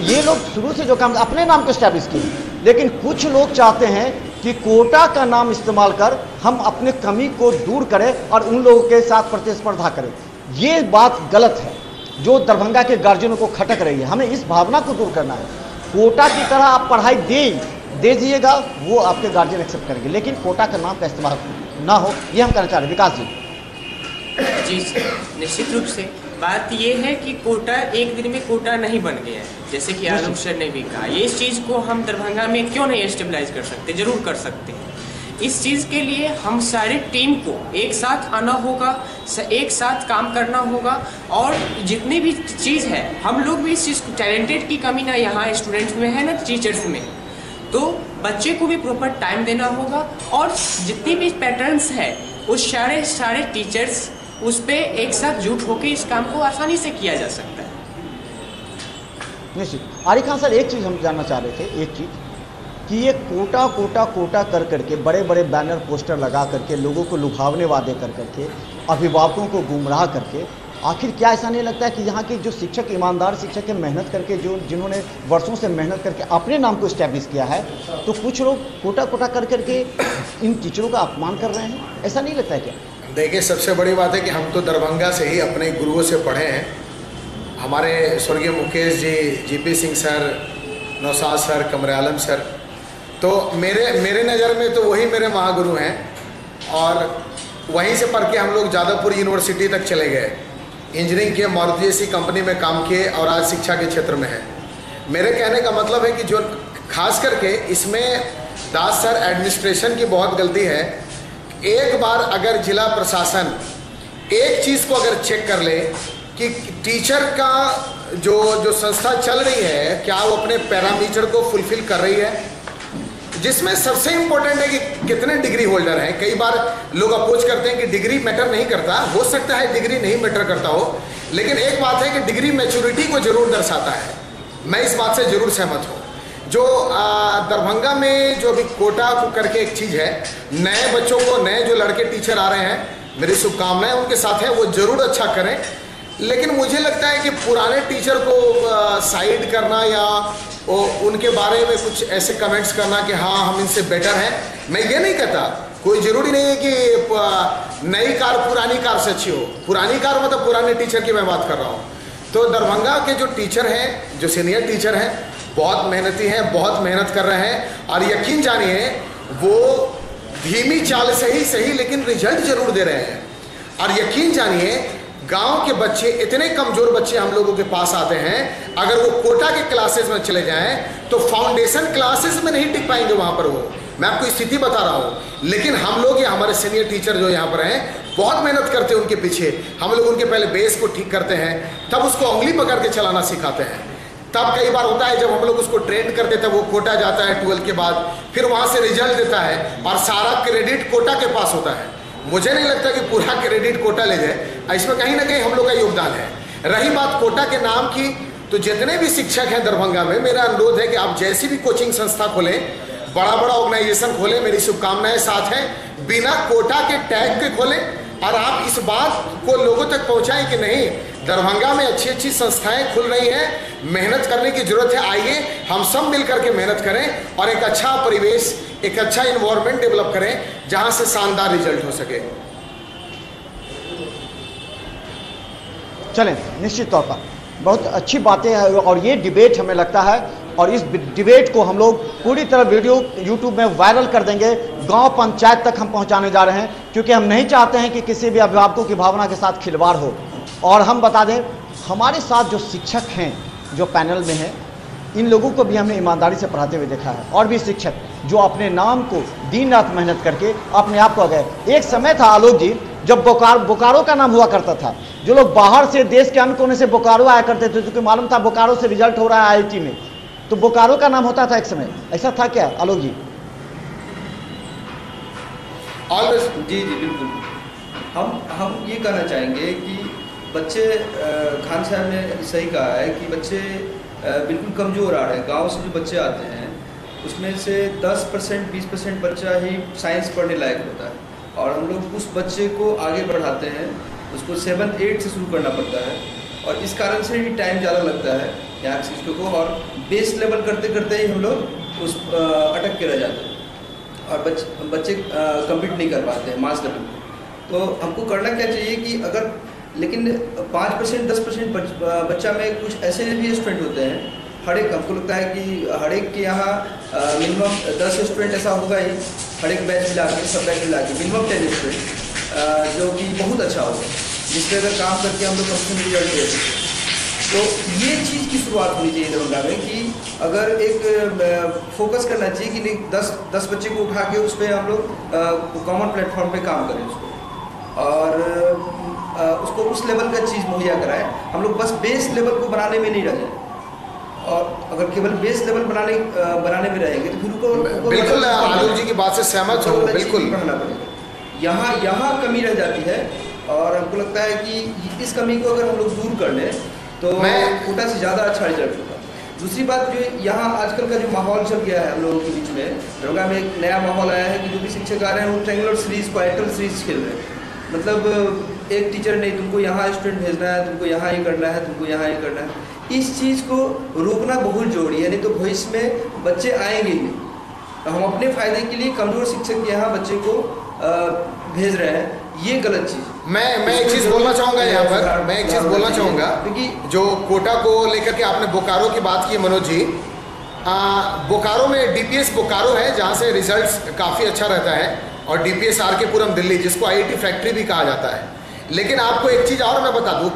ये लोग शुरू से जो काम अपने नाम को स्टैब्लिश किए। लेकिन कुछ लोग चाहते हैं कि कोटा का नाम इस्तेमाल कर हम अपने कमी को दूर करें और उन लोगों के साथ प्रतिस्पर्धा करें। ये बात गलत है जो दरभंगा के गार्जियनों को खटक रही है। हमें इस भावना को दूर करना है। कोटा की तरह आप पढ़ाई दे दीजिएगा, वो आपके गार्जियन एक्सेप्ट करेंगे, लेकिन कोटा का नाम का इस्तेमाल ना हो, ये हम कहना चाह रहे हैं। विकास जी। जी निश्चित रूप से बात ये है कि कोटा एक दिन में कोटा नहीं बन गया है, जैसे कि आलोक सर ने भी कहा। ये इस चीज़ को हम दरभंगा में क्यों नहीं स्टेबलाइज कर सकते? जरूर कर सकते हैं। इस चीज़ के लिए हम सारे टीम को एक साथ आना होगा, एक साथ काम करना होगा, और जितनी भी चीज़ है हम लोग भी इस चीज़ को, टैलेंटेड की कमी ना यहाँ स्टूडेंट्स में है ना टीचर्स में, तो बच्चे को भी प्रॉपर टाइम देना होगा और जितनी भी पैटर्न्स है उस सारे टीचर्स उस पर एक साथ जुट होकर इस काम को आसानी से किया जा सकता है। निश्चित। आरिफ खान सर, एक चीज़ हम जानना चाह रहे थे, एक चीज़ कि ये कोटा कोटा कोटा कर करके बड़े बड़े बैनर पोस्टर लगा करके लोगों को लुभावने वादे कर करके अभिभावकों को गुमराह करके, आखिर क्या ऐसा नहीं लगता है कि यहाँ के जो शिक्षक, ईमानदार शिक्षक हैं, मेहनत करके जिन्होंने वर्षों से मेहनत करके अपने नाम को इस्टेब्लिश किया है, तो कुछ लोग कोटा कोटा कर करके इन टीचरों का अपमान कर रहे हैं, ऐसा नहीं लगता है क्या? देखिए, सबसे बड़ी बात है कि हम तो दरभंगा से ही अपने गुरुओं से पढ़े हैं। हमारे स्वर्गीय Mukesh ji, GP Singh sir, Naushad sir, Qamar Alam sir, तो मेरे नज़र में तो वही मेरे महागुरु हैं। और वहीं से पढ़ के हम लोग जादवपुर यूनिवर्सिटी तक चले गए, इंजीनियरिंग किए, मारुति जैसी कंपनी में काम किए और आज शिक्षा के क्षेत्र में है। मेरे कहने का मतलब है कि जो खास करके इसमें दास सर एडमिनिस्ट्रेशन की बहुत गलती है। एक बार अगर जिला प्रशासन एक चीज़ को अगर चेक कर ले कि टीचर का जो संस्था चल रही है, क्या वो अपने पैरामीटर को फुलफिल कर रही है, जिसमें सबसे इम्पोर्टेंट है कि कितने डिग्री होल्डर हैं। कई बार लोग अपोज करते हैं कि डिग्री मैटर नहीं करता, हो सकता है डिग्री नहीं मैटर करता हो, लेकिन एक बात है कि डिग्री मैच्योरिटी को जरूर दर्शाता है। मैं इस बात से जरूर सहमत हूँ। जो दरभंगा में जो अभी कोटा को करके एक चीज़ है, नए बच्चों को, नए जो लड़के टीचर आ रहे हैं, मेरी शुभकामनाएं उनके साथ है, वो जरूर अच्छा करें। लेकिन मुझे लगता है कि पुराने टीचर को साइड करना या उनके बारे में कुछ ऐसे कमेंट्स करना कि हाँ हम इनसे बेटर हैं, मैं ये नहीं कहता। कोई ज़रूरी नहीं है कि नई कार पुरानी कार से अच्छी हो। पुरानी कार मतलब पुराने टीचर की मैं बात कर रहा हूँ। तो दरभंगा के जो टीचर हैं, जो सीनियर टीचर हैं, बहुत मेहनती हैं, बहुत मेहनत कर रहे हैं। और यकीन जानिए वो धीमी चाल से ही सही लेकिन रिजल्ट जरूर दे रहे हैं। और यकीन जानिए गांव के बच्चे, इतने कमज़ोर बच्चे हम लोगों के पास आते हैं, अगर वो कोटा के क्लासेस में चले जाएं तो फाउंडेशन क्लासेस में नहीं टिक पाएंगे वहाँ पर। वो मैं आपको स्थिति बता रहा हूँ। लेकिन हम लोग या हमारे सीनियर टीचर जो यहाँ पर हैं बहुत मेहनत करते हैं उनके पीछे। हम लोग उनके पहले बेस को ठीक करते हैं, तब उसको उंगली पकड़ के चलाना सिखाते हैं। तब कई बार होता है जब हम लोग उसको ट्रेन करते थे, वो कोटा जाता है 12 के बाद, फिर वहाँ से रिजल्ट देता है और सारा क्रेडिट कोटा के पास होता है। मुझे नहीं लगता कि पूरा क्रेडिट कोटा ले जाए, इसमें कहीं ना कहीं हम लोग का योगदान है। रही बात कोटा के नाम की, तो जितने भी शिक्षक हैं दरभंगा में, मेरा अनुरोध है कि आप जैसी भी कोचिंग संस्था खोलें, बड़ा बड़ा ऑर्गेनाइजेशन खोलें, मेरी शुभकामनाएं साथ हैं। बिना कोटा के टैग के खोलें और आप इस बात को लोगों तक पहुंचाएं कि नहीं, दरभंगा में अच्छी अच्छी संस्थाएं खुल रही हैं, मेहनत करने की जरूरत है। आइए हम सब मिलकर के मेहनत करें और एक अच्छा परिवेश, एक अच्छा इन्वायरमेंट डेवलप करें जहां से शानदार रिजल्ट हो सके। चलें, निश्चित तौर पर बहुत अच्छी बातें हैं और ये डिबेट हमें लगता है, और इस डिबेट को हम लोग पूरी तरह वीडियो यूट्यूब में वायरल कर देंगे, गांव पंचायत तक हम पहुंचाने जा रहे हैं, क्योंकि हम नहीं चाहते हैं कि किसी भी अभिभावकों की भावना के साथ खिलवाड़ हो। और हम बता दें, हमारे साथ जो शिक्षक हैं जो पैनल में हैं, इन लोगों को भी हमने ईमानदारी से पढ़ाते हुए देखा है, और भी शिक्षक जो अपने नाम को दिन रात मेहनत करके अपने आप को आ गए। एक समय था आलोक जी जब बोकारो का नाम हुआ करता था, जो लोग बाहर से, देश के अन्य कोने से बोकारो आया करते थे, क्योंकि मालूम था बोकारो से रिजल्ट हो रहा है IIT में, तो बोकारो का नाम होता था एक समय। ऐसा था क्या आलोक जी? जी बिल्कुल। हम ये कहना चाहेंगे कि बच्चे, खान साहब ने सही कहा है कि बच्चे बिल्कुल कमज़ोर आ रहे हैं। गांव से जो बच्चे आते हैं उसमें से 10% 20% बच्चा ही साइंस पढ़ने लायक होता है, और हम लोग उस बच्चे को आगे बढ़ाते हैं, उसको 7, 8 से शुरू करना पड़ता है, और इस कारण से ही टाइम ज़्यादा लगता है यहाँ के शिक्षकों को, और बेस लेवल करते करते ही हम लोग उस अटक के रह जाते हैं और बच्चे कम्पीट नहीं कर पाते हैं मास लेवल पर। तो हमको करना क्या चाहिए कि अगर, लेकिन 5% 10% बच्चा में कुछ ऐसे भी स्टूडेंट होते हैं, हर एक, हमको लगता है कि हर एक के यहाँ मिनिमम 10 स्टूडेंट ऐसा होगा ही, हर एक बैच मिला के, सब बैच मिला के मिनिमम 10 स्टूडेंट, जो कि बहुत अच्छा होगा, जिससे अगर काम करके हम लोग कम से कम रिजल्ट दे सकते हैं। तो ये चीज़ की शुरुआत होनी चाहिए दरभंगा में कि अगर एक फोकस करना चाहिए कि नहीं, 10 बच्चे को उठा के उस पर हम लोग कॉमन प्लेटफॉर्म पे काम करें उसको, और उसको उस लेवल का चीज़ मुहैया कराएं। हम लोग बस बेस लेवल को बनाने में नहीं रह जाए, और अगर केवल बेस लेवल बनाने में रहेंगे तो फिर उनको बिल्कुल आलोक जी की बात से सहमत हूँ, बिल्कुल पढ़ना पड़ेगा। यहाँ कमी रह जाती है और हमको लगता है कि इस कमी को अगर हम लोग दूर कर लें तो कोटा से ज़्यादा अच्छा रिजल्ट होगा। दूसरी बात जो यहाँ आजकल का जो माहौल चल गया है हम लोगों के बीच में, दरभंगा में एक नया माहौल आया है कि जो भी शिक्षक आ रहे हैं वो ट्रायंगुलर सीरीज क्वार्टर सीरीज खेल रहे हैं। मतलब एक टीचर नहीं, तुमको यहाँ स्टूडेंट भेजना है, तुमको यहाँ ये करना है, तुमको यहाँ ये करना है। इस चीज़ को रोकना बहुत जरूरी है, नहीं तो भविष्य में बच्चे आएंगे ही नहीं। हम अपने फायदे के लिए कमजोर शिक्षक के यहाँ बच्चे को भेज रहे हैं, ये गलत चीज़। मैं एक चीज़ बोलना चाहूँगा यहाँ पर, मैं एक चीज़ बोलना चाहूँगा क्योंकि जो कोटा को लेकर के आपने बोकारो की बात की मनोज जी, बोकारो में DPS बोकारो है जहाँ से रिजल्ट्स काफ़ी अच्छा रहता है, और DPS RK पुरम दिल्ली जिसको IIT फैक्ट्री भी कहा जाता है। लेकिन आपको एक चीज़ और मैं बता दूँ,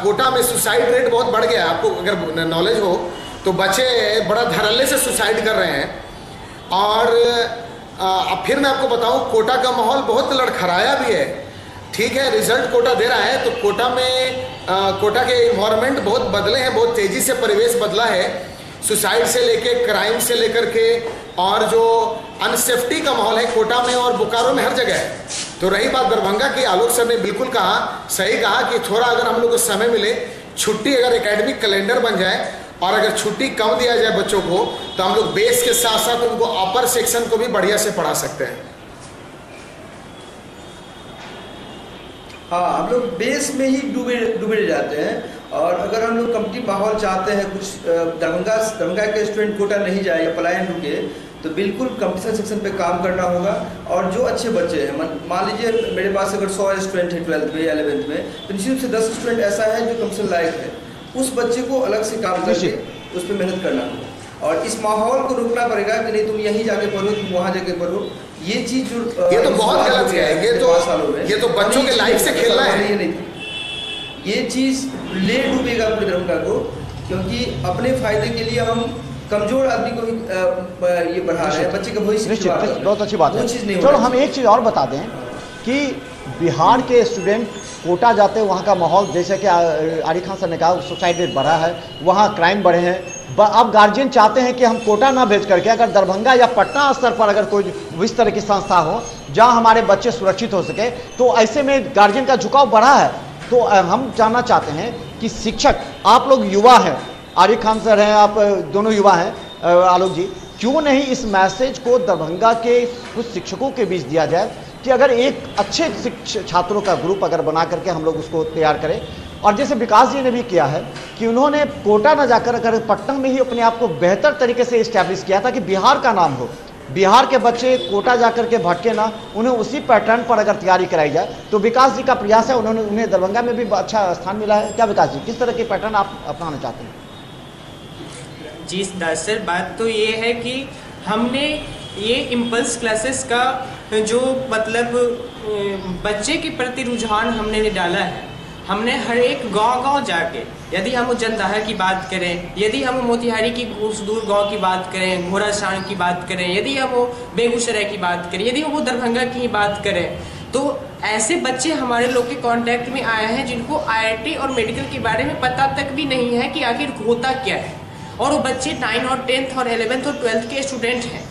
कोटा में सुसाइड रेट बहुत बढ़ गया है। आपको अगर नॉलेज हो तो बच्चे बड़ा धड़ल्ले से सुसाइड कर रहे हैं। और अब फिर मैं आपको बताऊँ, कोटा का माहौल बहुत लड़खड़ाया भी है। ठीक है, रिजल्ट कोटा दे रहा है तो कोटा में कोटा के इन्वायरमेंट बहुत बदले हैं, बहुत तेज़ी से परिवेश बदला है। सुसाइड से लेके क्राइम से लेकर के और जो अनसेफ्टी का माहौल है कोटा में और बोकारो में हर जगह है। तो रही बात दरभंगा की, आलोक सर ने बिल्कुल कहा, सही कहा कि थोड़ा अगर हम लोग को समय मिले, छुट्टी अगर एकेडमिक कैलेंडर बन जाए और अगर छुट्टी कम दिया जाए बच्चों को, तो हम लोग बेस के साथ साथ उनको अपर सेक्शन को भी बढ़िया से पढ़ा सकते हैं। हाँ, हम लोग बेस में ही डूबे जाते हैं। और अगर हम लोग कम्पिटिटिव माहौल चाहते हैं, कुछ दरभंगा के स्टूडेंट कोटा नहीं जाए या पलायन रुके, तो बिल्कुल कंपटीशन सेक्शन पे काम करना होगा। और जो अच्छे बच्चे हैं, मान लीजिए मेरे पास अगर 100 स्टूडेंट हैं 12th में या 11th में, तो निश्चित रूप से 10 स्टूडेंट ऐसा है जो कंपटीशन लायक है। उस बच्चे को अलग से काम करके उस पर मेहनत करना होगा। और इस माहौल को रोकना पड़ेगा कि नहीं तुम यहीं जाके पढ़ो, तुम वहाँ जाके पढ़ो। ये चीज़ जो ये तो बहुत गलत है, ये तो बच्चों के लाइफ से खेलना है। ये चीज़ ले डूबेगा पूरे दरभंगा को, क्योंकि अपने फायदे के लिए हम कमजोर आदमी को ये बढ़ा रहे हैं, बच्चे का भविष्य। बहुत अच्छी बात है। चलो हम एक चीज़ और बता दें कि बिहार के स्टूडेंट कोटा जाते हैं, वहाँ का माहौल जैसे कि आरिफ खान सर ने कहा, सुसाइड रेट बढ़ा है, वहाँ क्राइम बढ़े हैं। अब गार्जियन चाहते हैं कि हम कोटा ना भेज करके अगर दरभंगा या पटना स्तर पर अगर कोई इस तरह की संस्था हो जहाँ हमारे बच्चे सुरक्षित हो सके, तो ऐसे में गार्जियन का झुकाव बढ़ा है। तो हम जानना चाहते हैं कि शिक्षक, आप लोग युवा हैं, आरिफ खान सर हैं, आप दोनों युवा हैं, आलोक जी, क्यों नहीं इस मैसेज को दरभंगा के कुछ शिक्षकों के बीच दिया जाए कि अगर एक अच्छे छात्रों का ग्रुप अगर बना करके हम लोग उसको तैयार करें। और जैसे विकास जी ने भी किया है कि उन्होंने कोटा न जाकर अगर पटना में ही अपने आप को बेहतर तरीके से इस्टेब्लिश किया था कि बिहार का नाम हो, बिहार के बच्चे कोटा जाकर के भटके ना, उन्हें उसी पैटर्न पर अगर तैयारी कराई जाए। तो विकास जी का प्रयास है, उन्हें दरभंगा में भी अच्छा स्थान मिला है। क्या विकास जी, किस तरह के पैटर्न आप अपनाना चाहते हैं? जी दास सर, बात तो ये है कि हमने ये इम्पल्स क्लासेस का जो मतलब बच्चे के प्रति रुझान हमने डाला है, हमने हर एक गांव जाके, यदि हम जंदाहा की बात करें, यदि हम मोतिहारी की उस दूर गांव की बात करें, घोड़ाशान की बात करें, यदि हम वो बेगूसराय की बात करें, यदि हम वो दरभंगा की ही बात करें, तो ऐसे बच्चे हमारे लोग के कांटेक्ट में आए हैं जिनको IIT और मेडिकल के बारे में पता तक भी नहीं है कि आखिर होता क्या है। और वो बच्चे 9 और 10th और 11th और 12th के स्टूडेंट हैं।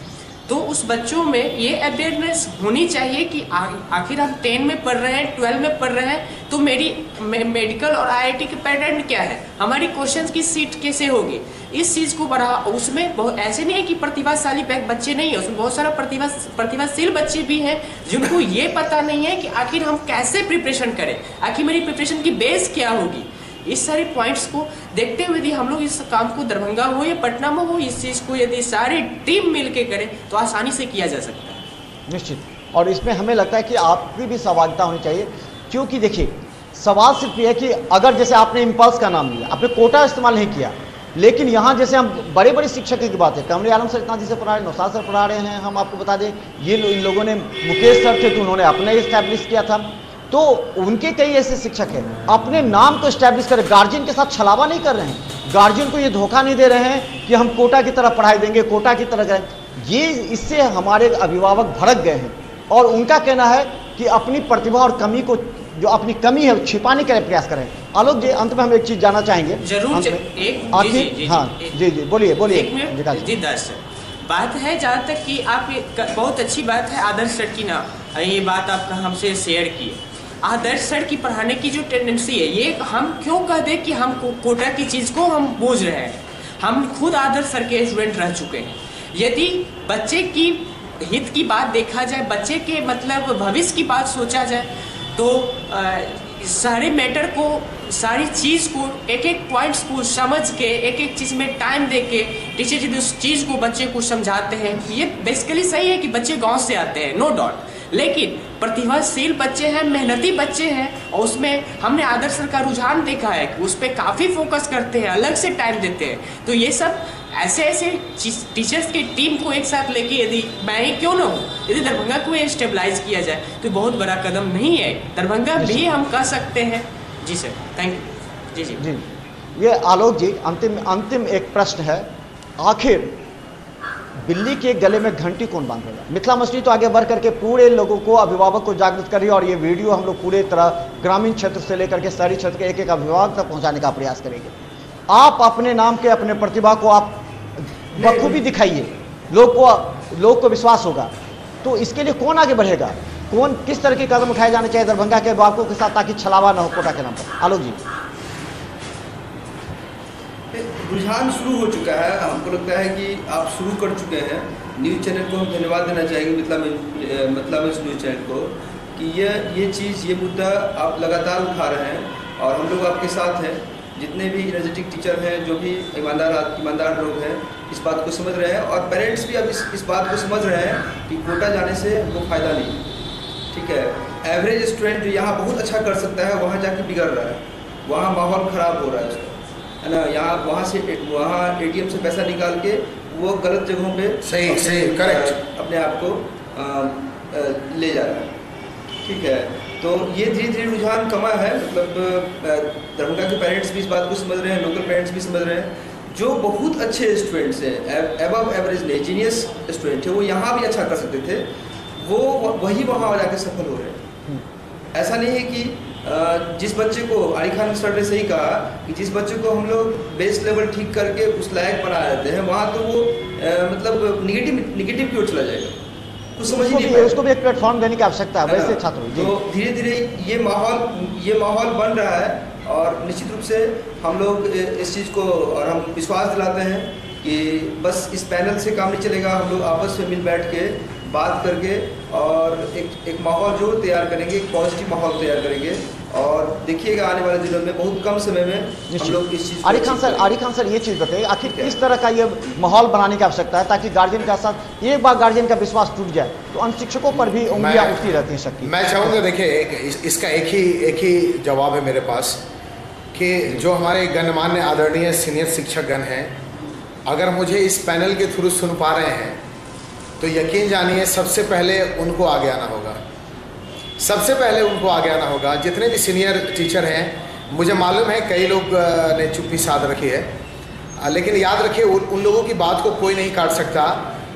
तो उस बच्चों में ये अवेयरनेस होनी चाहिए कि आखिर हम 10 में पढ़ रहे हैं, 12 में पढ़ रहे हैं, तो मेरी मेडिकल और IIT के पैटर्न क्या है, हमारी क्वेश्चंस की सीट कैसे होगी, इस चीज़ को बढ़ा। उसमें बहुत ऐसे नहीं है कि प्रतिभाशाली बच्चे नहीं है, उसमें बहुत सारा प्रतिभाशील बच्चे भी हैं जिनको ये पता नहीं है कि आखिर हम कैसे प्रिपरेशन करें, आखिर मेरी प्रिपरेशन की बेस क्या होगी। इस सारे पॉइंट्स को देखते हुए यदि हम लोग इस काम को दरभंगा हो या पटना में हो, इस चीज़ को यदि सारी टीम मिल के करें तो आसानी से किया जा सकता है। निश्चित। और इसमें हमें लगता है कि आपकी भी सहभागिता होनी चाहिए, क्योंकि देखिए सवाल सिर्फ ये है कि अगर जैसे आपने इम्पल्स का नाम लिया, आपने कोटा इस्तेमाल नहीं किया, लेकिन यहाँ जैसे हम बड़े बड़े शिक्षक की बात है, कमरे आलम सर इतना जी से पढ़ा रहे हैं, नौसाद सर पढ़ा रहे हैं, हम आपको बता दें ये इन लोगों ने, मुकेश सर थे तो उन्होंने अपने इस्टेब्लिश किया था। तो उनके कई ऐसे शिक्षक हैं अपने नाम को इस्टेब्लिश कर, गार्जियन के साथ छलावा नहीं कर रहे हैं, गार्जियन को ये धोखा नहीं दे रहे हैं कि हम कोटा की तरह पढ़ाई देंगे, कोटा की तरह गए। ये इससे हमारे अभिभावक भड़क गए हैं और उनका कहना है कि अपनी प्रतिभा और कमी को जो अपनी कमी है छिपाने के लिए प्रयास करें। आलोक जी, अंत में हम एक चीज़ जानना चाहेंगे जरूर एक आखिर, हाँ जी बोलिए जी दर्शक, बात है जहाँ तक कि आप बहुत अच्छी बात है आदर्श सर की ना, ये बात आपका हमसे शेयर की है। आदर्श सर की पढ़ाने की जो टेंडेंसी है, ये हम क्यों कह दें कि हम कोटा की चीज़ को हम बूझ रहे हैं। हम खुद आदर्श सर के स्टूडेंट रह चुके हैं। यदि बच्चे की हित की बात देखा जाए, बच्चे के मतलब भविष्य की बात सोचा जाए, तो सारे मैटर को, सारी चीज़ को, एक एक पॉइंट्स को समझ के, एक एक चीज़ में टाइम दे के टीचर जी उस चीज़ को बच्चे को समझाते हैं। ये बेसिकली सही है कि बच्चे गांव से आते हैं, नो डाउट, लेकिन प्रतिभाशील बच्चे हैं, मेहनती बच्चे हैं, और उसमें हमने आदर्श सर का रुझान देखा है कि उस पर काफ़ी फोकस करते हैं, अलग से टाइम देते हैं। तो ये सब ऐसे ऐसे टीचर्स की टीम को एक साथ लेके, यदि मैं ही क्यों ना हूँ, यदि दरभंगा को ये स्टेबलाइज किया जाए तो बहुत बड़ा कदम नहीं है, दरभंगा भी हम कह सकते हैं। जी सर, थैंक यू। जी जी ये आलोक जी, अंतिम एक प्रश्न है, आखिर बिल्ली के गले में घंटी कौन बांधेगा? मिथिला मछली तो आगे बढ़ करके पूरे लोगों को, अभिभावक को जागृत करिए, और ये वीडियो हम लोग पूरे तरह ग्रामीण क्षेत्र से लेकर के शहरी क्षेत्र के एक एक अभिभावक तक पहुंचाने का प्रयास करेंगे। आप अपने नाम के, अपने प्रतिभा को आप बखूबी दिखाइए, लोग को विश्वास होगा। तो इसके लिए कौन आगे बढ़ेगा, कौन किस तरह के कदम उठाए जाने चाहिए दरभंगा के अभिभावकों के साथ, ताकि छलावा न हो कोटा के नाम पर? आलोक जी। रुझान शुरू हो चुका है, हमको लगता है कि आप शुरू कर चुके हैं। न्यूज़ चैनल को हम धन्यवाद देना चाहेंगे, मतलब इस न्यूज़ चैनल को, कि ये चीज़, ये मुद्दा आप लगातार उठा रहे हैं, और हम लोग आपके साथ हैं। जितने भी एनर्जेटिक टीचर हैं, जो भी ईमानदार लोग हैं, इस बात को समझ रहे हैं, और पेरेंट्स भी अब इस बात को समझ रहे हैं कि कोटा जाने से हमको फ़ायदा नहीं, ठीक है। एवरेज स्टूडेंट जो यहाँ बहुत अच्छा कर सकता है, वहाँ जाके बिगड़ रहा है, वहाँ माहौल ख़राब हो रहा है उसका, है ना। यहाँ वहाँ ATM से पैसा निकाल के वो गलत जगहों पे सही करेक्ट अपने आप को ले जा रहा है, ठीक है। तो ये धीरे धीरे रुझान कमा है, मतलब दरभंगा के पेरेंट्स भी इस बात को समझ रहे हैं, लोकल पेरेंट्स भी समझ रहे हैं। जो बहुत अच्छे स्टूडेंट्स हैं, एबव एवरेज नहीं, जीनियस स्टूडेंट थे, वो यहाँ भी अच्छा कर सकते थे, वो वही वहाँ जाके सफल हो रहे हैं। ऐसा नहीं है कि जिस बच्चे को, आली खान सर ने सही कहा कि जिस बच्चे को हम लोग बेस लेवल ठीक करके उस लायक बना देते हैं, वहाँ तो वो मतलब निगेटिव की ओर चला जाएगा, कुछ समझ ही नहीं पाएगा। उसको भी एक प्लेटफॉर्म देने की आवश्यकता है वैसे छात्रों। तो धीरे धीरे ये माहौल बन रहा है, और निश्चित रूप से हम लोग इस चीज़ को, और हम विश्वास दिलाते हैं कि बस इस पैनल से काम नहीं चलेगा, हम लोग आपस में मिल बैठ के बात करके और एक माहौल जो तैयार करेंगे, एक पॉजिटिव माहौल तैयार करेंगे, और देखिएगा आने वाले दिनों में बहुत कम समय में हम लोग इस चीज़। आली खान सर ये चीज़ बताइए, आखिर किस तरह का ये माहौल बनाने की आवश्यकता है, ताकि गार्जियन के साथ एक बार गार्जियन का विश्वास टूट जाए तो अन्य शिक्षकों पर भी उंगलियां उठती रहती हैं शक्ति। मैं चाहूँगा, देखिए इसका एक ही जवाब है मेरे पास, कि जो हमारे गणमान्य आदरणीय सीनियर शिक्षक गण हैं, अगर मुझे इस पैनल के थ्रू सुन पा रहे हैं तो यकीन जानिए सबसे पहले उनको आगे आना होगा, सबसे पहले उनको आगे आना होगा। जितने भी सीनियर टीचर हैं, मुझे मालूम है कई लोग ने चुप्पी साध रखी है, लेकिन याद रखिए उन लोगों की बात को कोई नहीं काट सकता।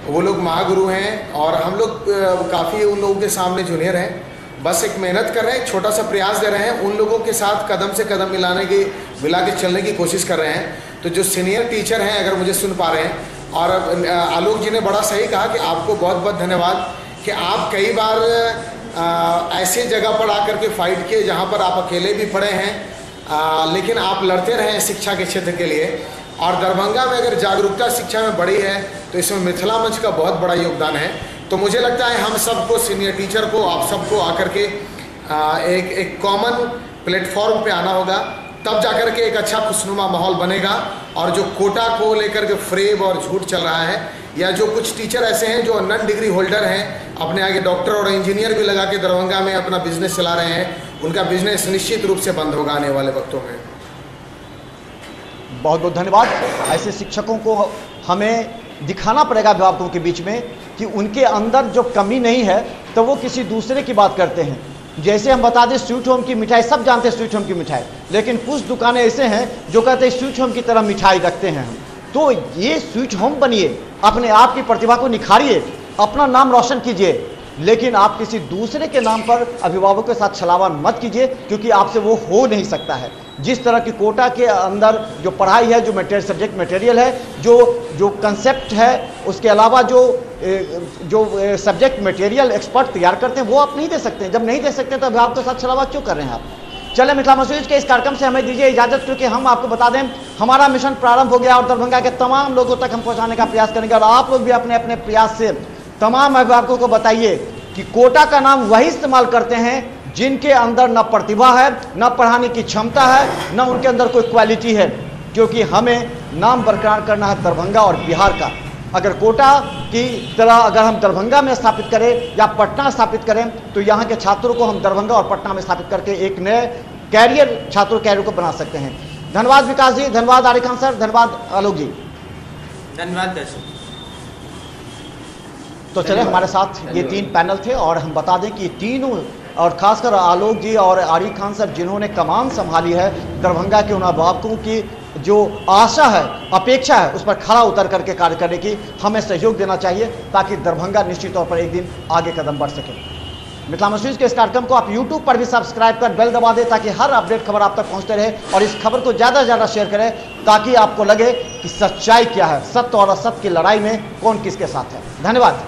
वो लोग महागुरु हैं, और हम लोग काफ़ी उन लोगों के सामने जूनियर हैं। बस एक मेहनत कर रहे हैं, एक छोटा सा प्रयास दे रहे हैं, उन लोगों के साथ कदम से कदम मिला के चलने की कोशिश कर रहे हैं। तो जो सीनियर टीचर हैं, अगर मुझे सुन पा रहे हैं, और आलोक जी ने बड़ा सही कहा कि आपको बहुत बहुत धन्यवाद कि आप कई बार ऐसे जगह पर आकर के फाइट किए जहाँ पर आप अकेले भी पड़े हैं, लेकिन आप लड़ते रहे शिक्षा के क्षेत्र के लिए। और दरभंगा में अगर जागरूकता शिक्षा में बढ़ी है तो इसमें मिथिला मंच का बहुत बड़ा योगदान है। तो मुझे लगता है हम सबको, सीनियर टीचर को, आप सबको आकर के एक कॉमन प्लेटफॉर्म पे आना होगा, तब जाकर के एक अच्छा खुशनुमा माहौल बनेगा। और जो कोटा को लेकर के फ्रेब और झूठ चल रहा है, या जो कुछ टीचर ऐसे हैं जो नॉन डिग्री होल्डर हैं, अपने आगे डॉक्टर और इंजीनियर भी लगा के दरभंगा में अपना बिजनेस चला रहे हैं, उनका बिजनेस निश्चित रूप से बंद होगा आने वाले वक्तों में। बहुत बहुत धन्यवाद। ऐसे शिक्षकों को हमें दिखाना पड़ेगा अभिभावकों के बीच में कि उनके अंदर जो कमी नहीं है तो वो किसी दूसरे की बात करते हैं। जैसे हम बता दें स्वीट होम की मिठाई, सब जानते हैं स्वीट होम की मिठाई, लेकिन कुछ दुकानें ऐसे हैं जो कहते हैं स्वीट होम की तरह मिठाई रखते हैं हम। तो ये स्वीट होम बनिए, अपने आप की प्रतिभा को निखारिए, अपना नाम रोशन कीजिए। लेकिन आप किसी दूसरे के नाम पर अभिभावकों के साथ छलावा मत कीजिए, क्योंकि आपसे वो हो नहीं सकता है। जिस तरह की कोटा के अंदर जो पढ़ाई है, जो सब्जेक्ट मटेरियल है, जो कंसेप्ट है, उसके अलावा जो सब्जेक्ट मटेरियल एक्सपर्ट तैयार करते हैं, वो आप नहीं दे सकते हैं। जब नहीं दे सकते तो अभिभावकों के साथ छलावा क्यों कर रहे हैं आप? चले मिथिला मैसेज के इस कार्यक्रम से हमें दीजिए इजाजत, क्योंकि हम आपको बता दें हमारा मिशन प्रारंभ हो गया और दरभंगा के तमाम लोगों तक हम पहुंचाने का प्रयास करेंगे। और आप लोग भी अपने अपने प्रयास से तमाम अभिभावकों को बताइए कि कोटा का नाम वही इस्तेमाल करते हैं जिनके अंदर न प्रतिभा है, न पढ़ाने की क्षमता है, न उनके अंदर कोई क्वालिटी है, क्योंकि हमें नाम बरकरार करना है दरभंगा और बिहार का। अगर कोटा की तरह अगर हम दरभंगा में स्थापित करें या पटना स्थापित करें तो यहाँ के छात्रों को हम दरभंगा और पटना में स्थापित करके एक नए कैरियर को बना सकते हैं। धन्यवाद विकास जी, धन्यवाद आरिफ खान सर, धन्यवाद आलोक जी, धन्यवाद दर्शक। तो चले हमारे साथ ये 3 पैनल थे और हम बता दें कि तीनों और खासकर आलोक जी और आरिफ खान सर जिन्होंने कमान संभाली है दरभंगा के उन अभिभावकों की जो आशा है, अपेक्षा है, उस पर खरा उतर करके कार्य करने की हमें सहयोग देना चाहिए, ताकि दरभंगा निश्चित तौर पर एक दिन आगे कदम बढ़ सके। मिथिला मैसेज के इस कार्यक्रम को आप YouTube पर भी सब्सक्राइब कर बेल दबा दें, ताकि हर अपडेट खबर आप तक पहुंचते रहे, और इस खबर को ज़्यादा से ज़्यादा शेयर करें, ताकि आपको लगे कि सच्चाई क्या है, सत्य और असत्य की लड़ाई में कौन किसके साथ है। धन्यवाद।